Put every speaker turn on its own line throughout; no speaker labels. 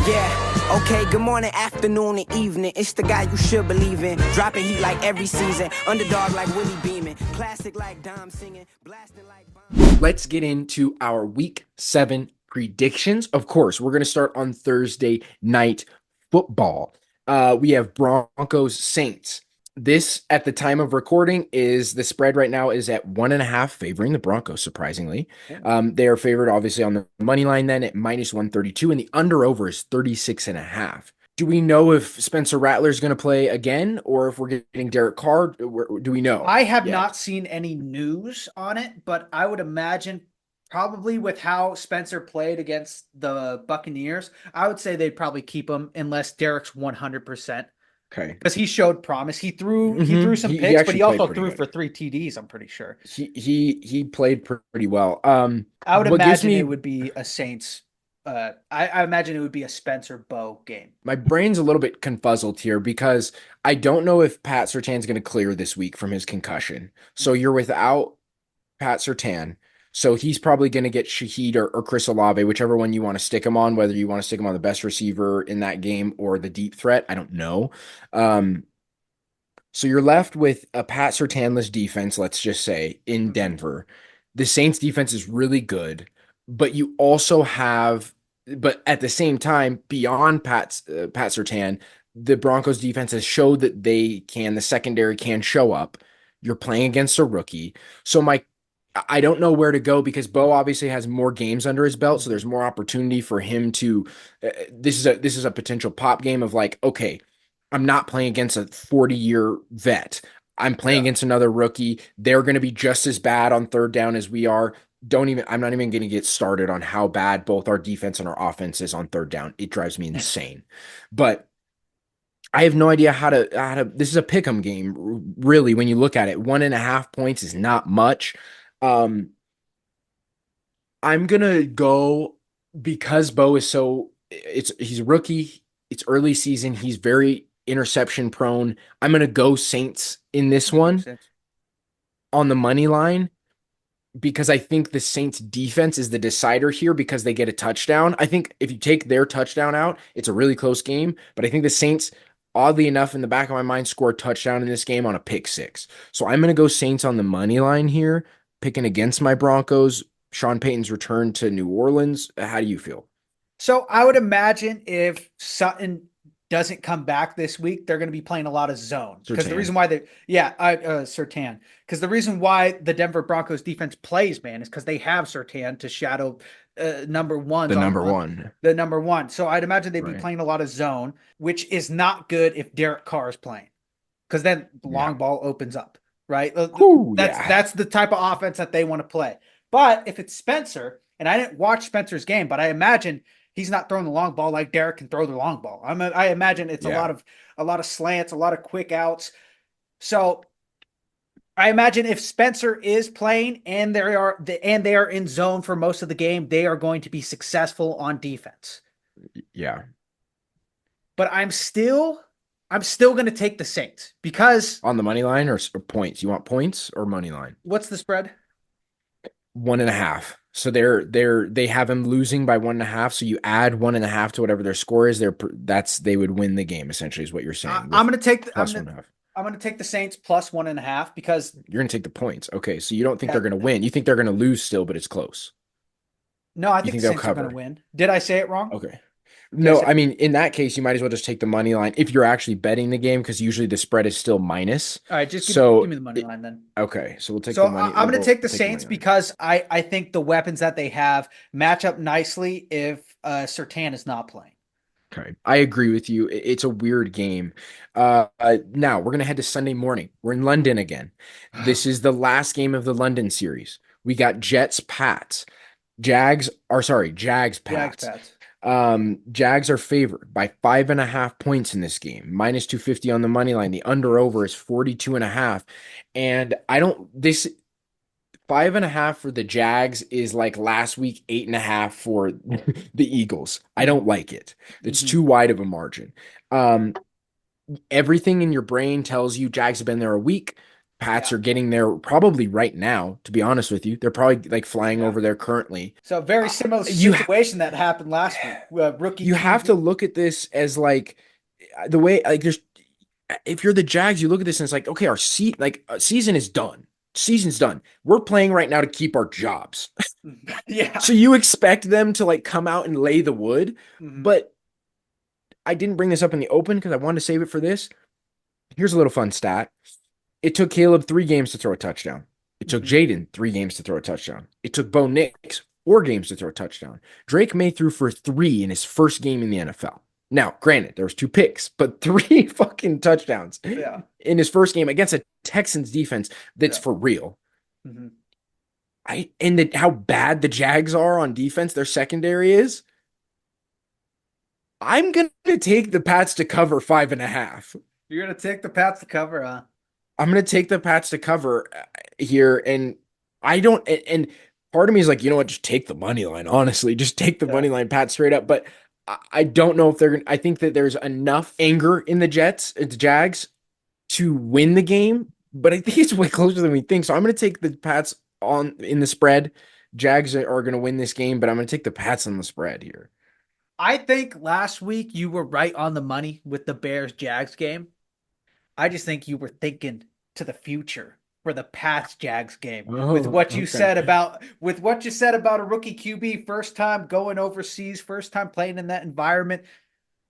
Yeah, okay, good morning, afternoon, and evening. It's the guy you should believe in. Dropping heat like every season. Underdog like Willie Beeman. Classic like Dom singing. Blasting like bomb.
Let's get into our week 7 predictions. Of course, we're going to start on Thursday night football. We have Broncos Saints. This, at the time of recording, is the spread right now is at 1.5, favoring the Broncos, surprisingly. They are favored, obviously, on the money line then at minus 132, and the under over is 36.5. Do we know if Spencer Rattler is going to play again, or if we're getting Derek Carr? Do we know
I have
yet?
not seen any news on it, but I would imagine probably with how Spencer played against the Buccaneers, I would say they'd probably keep him unless Derek's 100%.
Okay.
Because he showed promise. He threw some
He
picks, but
actually
he
played
also
pretty
threw
good.
for 3 TDs, I'm pretty sure.
He played pretty well.
I would
What gives
imagine
me
it would be a Saints. I imagine it would be a Spencer Bo game.
my brain's a little bit confuzzled here because I don't know if Pat Surtain's going to clear this week from his concussion. So you're without Pat Surtain. So he's probably going to get Shaheed or Chris Olave, whichever one you want to stick him on, whether you want to stick him on the best receiver in that game or the deep threat. I don't know. So you're left with a Pat Surtainless defense, let's just say, in Denver. The Saints defense is really good, but you also have, but at the same time, beyond Pat Surtain, the Broncos defense has showed that the secondary can show up. You're playing against a rookie. So I don't know where to go because Bo obviously has more games under his belt, so there's more opportunity for him to. This is a potential pop game of like, okay, I'm not playing against a 40-year vet. I'm playing against another rookie. They're going to be just as bad on third down as we are. I'm not even going to get started on how bad both our defense and our offense is on third down. It drives me insane. But I have no idea this is a pick'em game, really, when you look at it. 1.5 points is not much. Um, I'm gonna go because Bo is he's a rookie, it's early season, he's very interception prone. I'm gonna go Saints in this one on the money line because I think the Saints defense is the decider here because they get a touchdown. I think if you take their touchdown out, it's a really close game, but I think the Saints, oddly enough, in the back of my mind, score a touchdown in this game on a pick six. So I'm gonna go Saints on the money line here, picking against my Broncos. Sean Payton's return to New Orleans. How do you feel?
So I would imagine if Sutton doesn't come back this week, they're going to be playing a lot of zone. Because the reason why Surtain. Because the reason why the Denver Broncos defense plays, man, is because they have Surtain to shadow number one. The number one. So I'd imagine they'd be playing a lot of zone, which is not good if Derek Carr is playing. Because then the long ball opens up, right? That's the type of offense that they want to play. But if it's Spencer, and I didn't watch Spencer's game, but I imagine he's not throwing the long ball like Derek can throw the long ball. I imagine it's a lot of slants, a lot of quick outs. So I imagine if Spencer is playing and they are in zone for most of the game, they are going to be successful on defense.
Yeah.
But I'm still going to take the Saints because
on the money line or points. You want points or money line?
What's the spread?
1.5. So they have him losing by 1.5. So you add 1.5 to whatever their score is. They would win the game essentially, is what you're saying.
I'm going to take
plus 1.5.
I'm going to take the Saints plus 1.5 because
you're going to take the points. Okay, so you don't think they're going to win. You think they're going to lose still, but it's close.
No, I think the Saints are going to win. Did I say it wrong?
Okay. No, I mean, in that case, you might as well just take the money line if you're actually betting the game because usually the spread is still minus.
All right, just give me the money line then.
Okay, so we'll take the money.
I'm going to take the Saints because I think the weapons that they have match up nicely if Surtain is not playing.
Okay, I agree with you. It's a weird game. Now we're going to head to Sunday morning. We're in London again. This is the last game of the London series. We got Jets, Pats. Jags, Pats. Jags are favored by 5.5 points in this game, minus 250 on the money line. The under over is 42.5. And this 5.5 for the Jags is like last week, 8.5 for the Eagles. I don't like it. It's too wide of a margin. Everything in your brain tells you Jags have been there a week. Pats
Yeah.
are getting there probably right now, to be honest with you. They're probably like flying
Yeah.
over there currently.
So very similar
You
situation that happened last week. Rookie
you have to
QB.
look at this as like the way like there's if you're the Jags, you look at this and it's like, okay, season is done. Season's done. We're playing right now to keep our jobs.
Yeah.
So you expect them to like come out and lay the wood,
Mhm.
but I didn't bring this up in the open because I wanted to save it for this. Here's a little fun stat. It took Caleb 3 games to throw a touchdown. It took
Mhm.
Jaden 3 games to throw a touchdown. It took Bo Nix 4 games to throw a touchdown. Drake May threw for 3 in his first game in the NFL. Now, granted, there was 2 picks, but 3 fucking touchdowns
Yeah.
in his first game against a Texans defense that's
Yeah.
for real.
Mhm.
How bad the Jags are on defense, their secondary is. I'm gonna take the Pats to cover 5.5.
You're gonna take the Pats to cover, huh?
I'm gonna take the Pats to cover here, and I don't. And part of me is like, you know what? Just take the money line. Honestly, just take the
Yeah.
money line, Pat, straight up. But I don't know if they're gonna. I think that there's enough anger in the Jags, to win the game. But I think it's way closer than we think. So I'm gonna take the Pats on in the spread. Jags are gonna win this game, but I'm gonna take the Pats on the spread here.
I think last week you were right on the money with the Bears Jags game. I just think you were thinking to the future for the Pats Jags game
Oh, okay.
with what you said about a rookie QB first time going overseas, first time playing in that environment.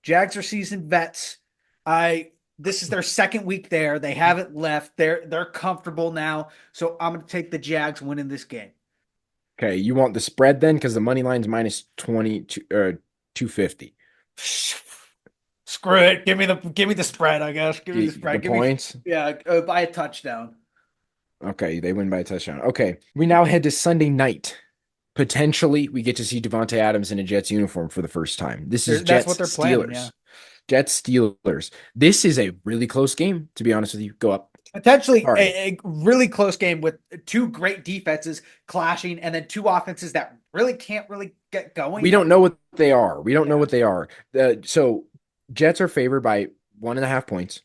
Jags are seasoned vets. I This is their second week there. They haven't left. They're comfortable now. So I'm going to take the Jags winning this game.
Okay, you want the spread then? Because the money line's minus 20 250.
Screw it. Give me the spread, I guess. Give me the
The
spread. Give me
points.
Yeah, by a touchdown.
Okay, they win by a touchdown. Okay, we now head to Sunday night. Potentially, we get to see Davante Adams in a Jets uniform for the first time. This is
That's what
Jets
they're planning, yeah.
Steelers. Jets Steelers. This is a really close game, to be honest with you. Go up.
Potentially
Sorry.
a really close game with two great defenses clashing and then two offenses that really can't really get going.
We don't know what they are. We don't know
Yeah.
what they are. So Jets are favored by 1.5 points.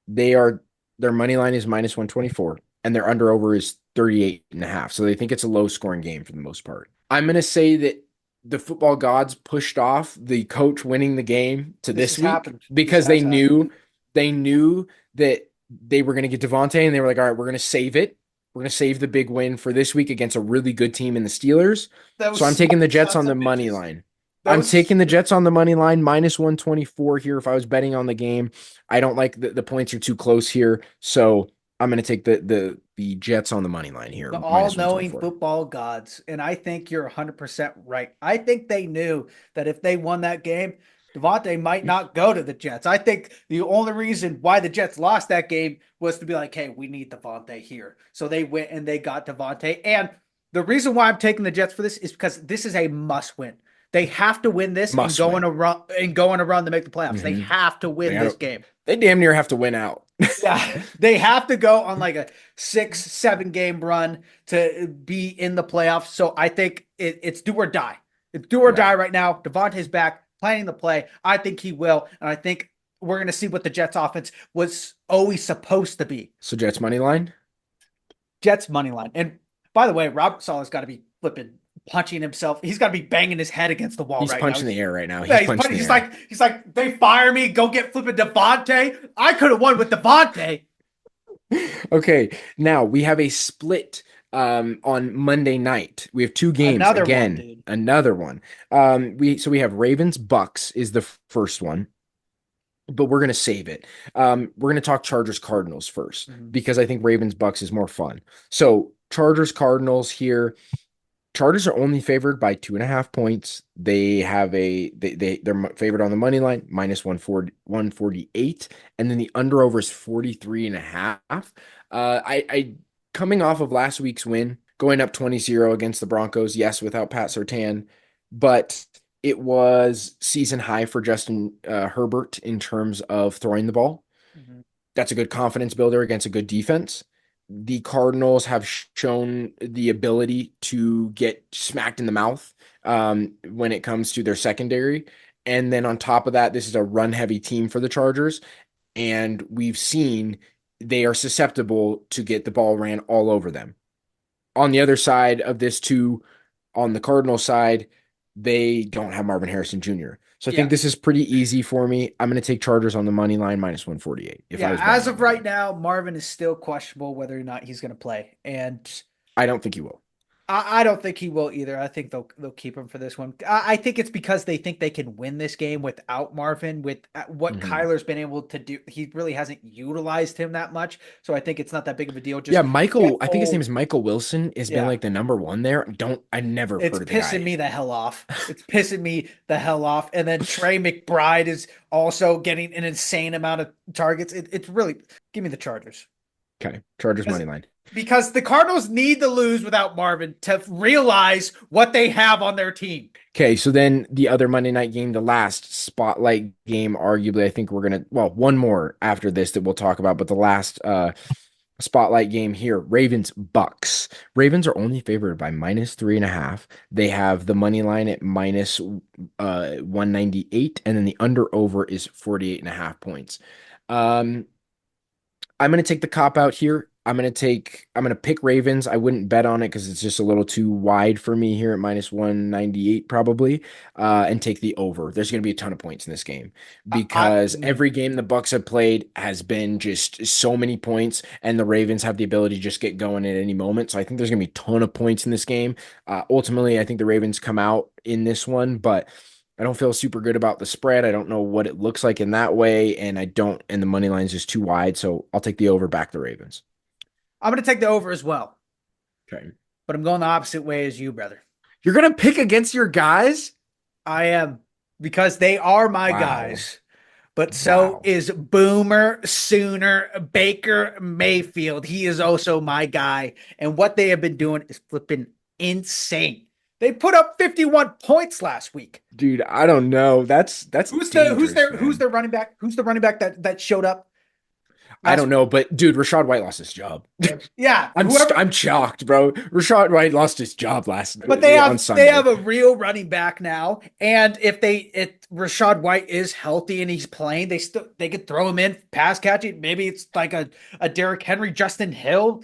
Their money line is minus 124, and their under over is 38.5. So they think it's a low scoring game for the most part. I'm gonna say that the football gods pushed off the coach winning the game to
This
this
has
week
happened. This
because
has happened.
they knew that they were gonna get Davante, and they were like, all right, we're gonna save it. We're gonna save the big win for this week against a really good team in the Steelers.
That
So
was
I'm taking
smart
the Jets on
sons
the
of
money
bitches.
line.
That
I'm
was
taking the Jets on the money line, minus 124 here if I was betting on the game. I don't like the points are too close here. So I'm going to take the Jets on the money line here,
the
minus
all-knowing
124.
football gods, and I think you're 100% right. I think they knew that if they won that game, Davante might not go to the Jets. I think the only reason why the Jets lost that game was to be like, hey, we need Davante here. So they went and they got Davante. And the reason why I'm taking the Jets for this is because this is a must win. They have to win this
Must win.
And go on a run to make the playoffs. They
Mm-hmm.
have to win this game.
They damn near have to win out.
Yeah, they have to go on like a 6-7 game run to be in the playoffs. So I think it's do or die. It's do or die right now. Davante's back, planning the play. I think he will. And I think we're going to see what the Jets offense was always supposed to be.
So Jets money line?
Jets money line. And by the way, Robert Saleh's got to be flipping, punching himself. He's got to be banging his head against the wall
He's
right
punching
now.
the air right now.
Yeah,
He's punching the
he's
air.
he's like, they fire me, go get flipping Davante. I could have won with Davante.
Okay, now we have a split on Monday night. We have 2 games another one. We have Ravens Bucks is the first one, but we're gonna save it. We're gonna talk Chargers Cardinals first because I think Ravens Bucks is more fun. So Chargers Cardinals here. Chargers are only favored by 2.5 points. They're favored on the money line, minus 148, and then the under over is 43.5. I coming off of last week's win, going up 20-0 against the Broncos, yes, without Pat Surtain, but it was season high for Justin Herbert in terms of throwing the ball.
Mm-hmm.
That's a good confidence builder against a good defense. The Cardinals have shown the ability to get smacked in the mouth when it comes to their secondary. And then on top of that, this is a run-heavy team for the Chargers. And we've seen they are susceptible to get the ball ran all over them. On the other side of this too, on the Cardinal side, they don't have Marvin Harrison Jr. So I think this is pretty easy for me. I'm going to take Chargers on the money line minus 148. If I was
as of right now, Marvin is still questionable whether or not he's going to play, and
I don't think he will.
I don't think he will either. I think they'll keep him for this one. I think it's because they think they can win this game without Marvin. With what Kyler's been able to do, he really hasn't utilized him that much. So I think it's not that big of a deal. Just
Michael. I think his name is Michael Wilson. Has been like the number one there. I never heard of the guy.
It's pissing me the hell off. It's pissing me the hell off. And then Trey McBride is also getting an insane amount of targets. It's really give me the Chargers.
Okay, Chargers money line.
Because the Cardinals need to lose without Marvin to realize what they have on their team.
Okay, so then the other Monday night game, the last spotlight game, arguably, I think we're going to, one more after this that we'll talk about, but the last spotlight game here, Ravens Bucks. Ravens are only favored by minus 3.5. They have the money line at minus 198, and then the under over is 48.5 points. I'm going to take the cop out here. I'm going to pick Ravens. I wouldn't bet on it because it's just a little too wide for me here at minus 198 probably, and take the over. There's going to be a ton of points in this game because every game the Bucks have played has been just so many points, and the Ravens have the ability to just get going at any moment. So I think there's going to be a ton of points in this game. Ultimately, I think the Ravens come out in this one, but I don't feel super good about the spread. I don't know what it looks like in that way, and the money line is just too wide. So I'll take the over, back the Ravens.
I'm going to take the over as well.
Okay.
But I'm going the opposite way as you, brother.
You're going to pick against your guys?
I am, because they are my guys. But so is Boomer Sooner Baker Mayfield. He is also my guy. And what they have been doing is flipping insane. They put up 51 points last week.
Dude, I don't know. That's who's
their running back? Who's the running back that showed up?
I don't know, but dude, Rachaad White lost his job.
Yeah,
I'm shocked, bro. Rachaad White lost his job last night.
But they have a real running back now, and if Rachaad White is healthy and he's playing, they could throw him in pass catching. Maybe it's like a Derrick Henry, Justin Hill,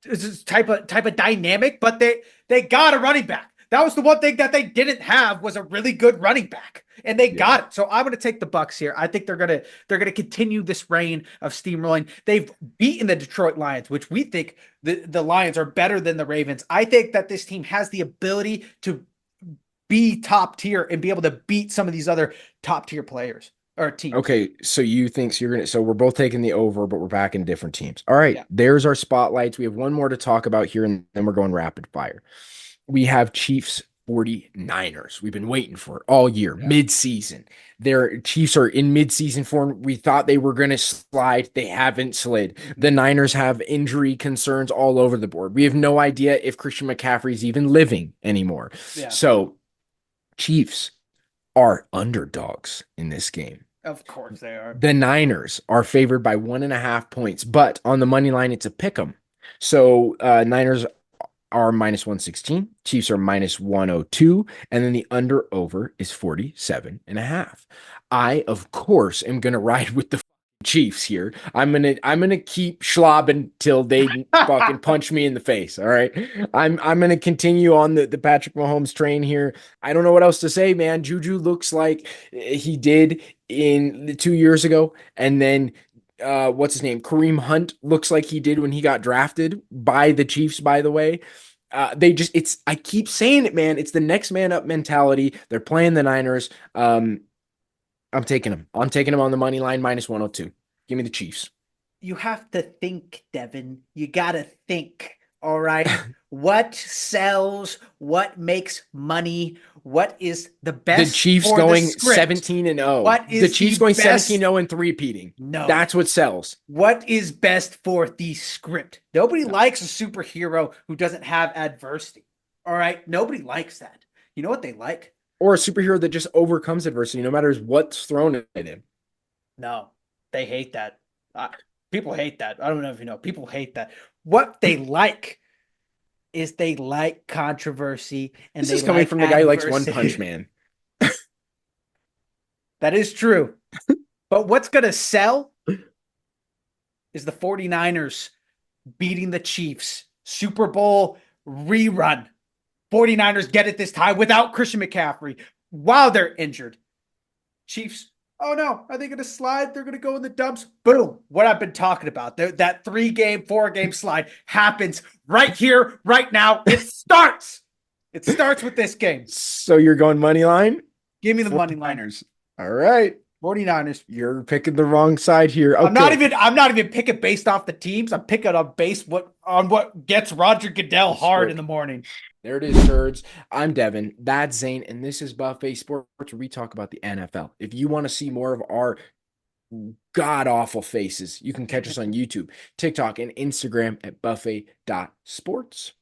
this type of dynamic. But they got a running back. That was the one thing that they didn't have, was a really good running back, and they got it. So I'm going to take the Bucks here. I think they're going to continue this reign of steamrolling. They've beaten the Detroit Lions, which we think the Lions are better than the Ravens. I think that this team has the ability to be top tier and be able to beat some of these other top tier players or teams.
Okay, so you think so we're both taking the over, but we're back in different teams. All right, There's our spotlights. We have one more to talk about here, and then we're going rapid fire. We have Chiefs 49ers. We've been waiting for it all year, mid-season. Their Chiefs are in mid-season form. We thought they were going to slide. They haven't slid. The Niners have injury concerns all over the board. We have no idea if Christian McCaffrey is even living anymore. Yeah. So Chiefs are underdogs in this game.
Of course they are.
The Niners are favored by 1.5 points, but on the money line, it's a pick 'em. So Niners are minus 116, Chiefs are minus 102, and then the under over is 47.5. I, of course, am gonna ride with the Chiefs here. I'm gonna keep schlobbing till they fucking punch me in the face. All right. I'm gonna continue on the Patrick Mahomes train here. I don't know what else to say, man. Juju looks like he did in 2 years ago, and then what's his name? Kareem Hunt looks like he did when he got drafted by the Chiefs, by the way. I keep saying it, man. It's the next man up mentality. They're playing the Niners. I'm taking them. I'm taking them on the money line, minus 102. Give me the Chiefs.
You have to think, Devin. You got to think. All right. What sells? What makes money? What is the best?
The Chiefs going 17-0.
What is
the Chiefs going 17-0 and three-peating?
No.
That's what sells.
What is best for the script? Nobody likes a superhero who doesn't have adversity. All right. Nobody likes that. You know what they like?
Or a superhero that just overcomes adversity no matter what's thrown at him.
No, they hate that. People hate that. I don't know if you know. People hate that. What they like is they like controversy. And
this is coming from the guy who likes One Punch Man.
That is true. But what's going to sell is the 49ers beating the Chiefs. Super Bowl rerun. 49ers get it this time without Christian McCaffrey while they're injured. Chiefs, oh no, are they going to slide? They're going to go in the dumps. Boom. What I've been talking about. That 3-game, 4-game slide happens right here, right now. It starts. It starts with this game.
So you're going money line?
Give me the money line.
All right.
49ers.
You're picking the wrong side here. Okay.
I'm not even picking based off the teams. I'm picking on what gets Roger Goodell hard in the morning.
There it is, turds. I'm Devin. That's Zane, and this is Buffet Sports, where we talk about the NFL. If you want to see more of our god-awful faces, you can catch us on YouTube, TikTok, and Instagram at buffet.sports.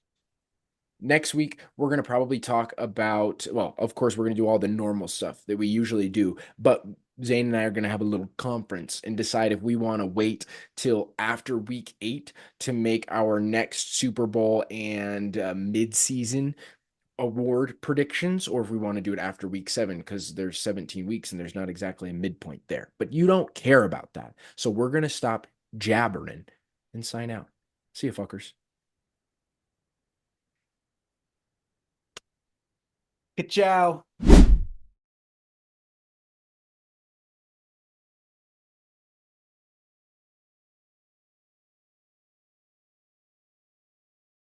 Next week, we're going to probably talk about, well, of course, we're going to do all the normal stuff that we usually do, but Zane and I are going to have a little conference and decide if we want to wait till after week 8 to make our next Super Bowl and mid-season award predictions, or if we want to do it after week 7 because there's 17 weeks and there's not exactly a midpoint there. But you don't care about that. So we're going to stop jabbering and sign out. See you, fuckers.
Ciao.